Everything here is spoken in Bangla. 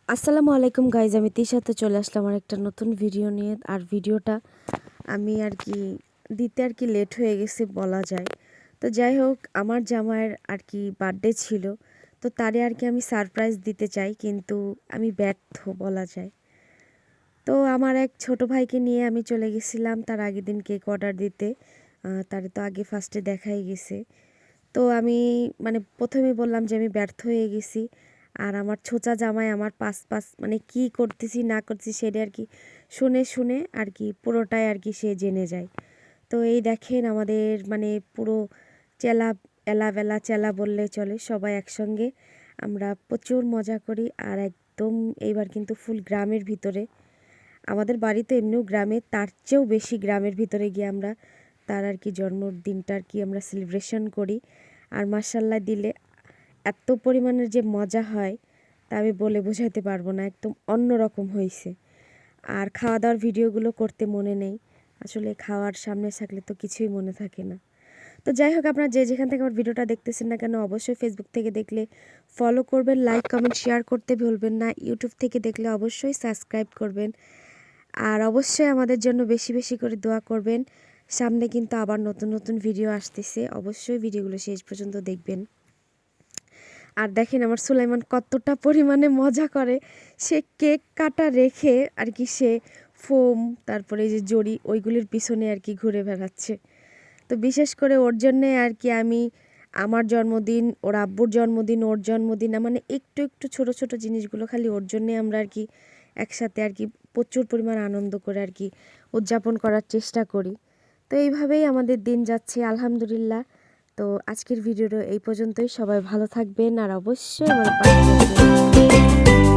আসসালামু আলাইকুম গাইজ, আমি তিশাতে চলে আসলাম আর একটা নতুন ভিডিও নিয়ে। আর ভিডিওটা আমি দিতে লেট হয়ে গেছে বলা যায়। তো যাই হোক, আমার জামাইয়ের বার্থডে ছিল, তো তারে আমি সারপ্রাইজ দিতে চাই, কিন্তু আমি ব্যর্থ বলা যায়। তো আমার এক ছোট ভাইকে নিয়ে আমি চলে গেছিলাম তার আগের দিন কেক অর্ডার দিতে। তারে তো আগে ফার্স্টে দেখাই গেছে। তো আমি প্রথমে বললাম যে আমি ব্যর্থ হয়ে গেছি। আর আমার ছোচা জামাই আমার পাশ কি করতেছি না করতেছি সেটা শুনে শুনে পুরোটাই সে জেনে যায়। তো এই দেখেন আমাদের পুরো চেলা এলাবেলা চেলা বললে চলে, সবাই একসঙ্গে আমরা প্রচুর মজা করি। আর একদম এইবার কিন্তু ফুল গ্রামের ভিতরে, আমাদের বাড়ি তো এমনিও গ্রামে, তার চেয়েও বেশি গ্রামের ভিতরে গিয়ে আমরা তার জন্মদিনটা আমরা সেলিব্রেশন করি। আর মাশাল্লাহ দিলে এত পরিমাণের যে মজা হয় তা আমি বলে বোঝাতে পারবো না, একদম অন্যরকম হয়েছে। আর খাওয়া দাওয়ার ভিডিওগুলো করতে মনে নেই, আসলে খাওয়ার সামনে থাকলে তো কিছুই মনে থাকে না। তো যাই হোক, আপনারা যে যেখান থেকে আমার ভিডিওটা দেখতেছেন না কেন, অবশ্যই ফেসবুক থেকে দেখলে ফলো করবেন, লাইক কমেন্ট শেয়ার করতে ভুলবেন না। ইউটিউব থেকে দেখলে অবশ্যই সাবস্ক্রাইব করবেন। আর অবশ্যই আমাদের জন্য বেশি বেশি করে দোয়া করবেন। সামনে কিন্তু আবার নতুন নতুন ভিডিও আসতেছে, অবশ্যই ভিডিওগুলো শেষ পর্যন্ত দেখবেন। আর দেখেন আমার সুলাইমান কতটা পরিমাণে মজা করে, সে কেক কাটা রেখে সে ফোম, তারপরে এই যে জড়ি, ওইগুলির পিছনে ঘুরে বেড়াচ্ছে। তো বিশেষ করে ওর জন্যে আমি আমার জন্মদিন, ওর আব্বুর জন্মদিন, ওর জন্মদিন, একটু একটু ছোট ছোট জিনিসগুলো খালি ওর জন্যে আমরা একসাথে প্রচুর পরিমাণ আনন্দ করে উদযাপন করার চেষ্টা করি। তো এইভাবেই আমাদের দিন যাচ্ছে আলহামদুলিল্লাহ। তো আজকের ভিডিওটা এই পর্যন্তই, সবাই ভালো থাকবেন আর অবশ্যই আমার পাশে থাকবেন।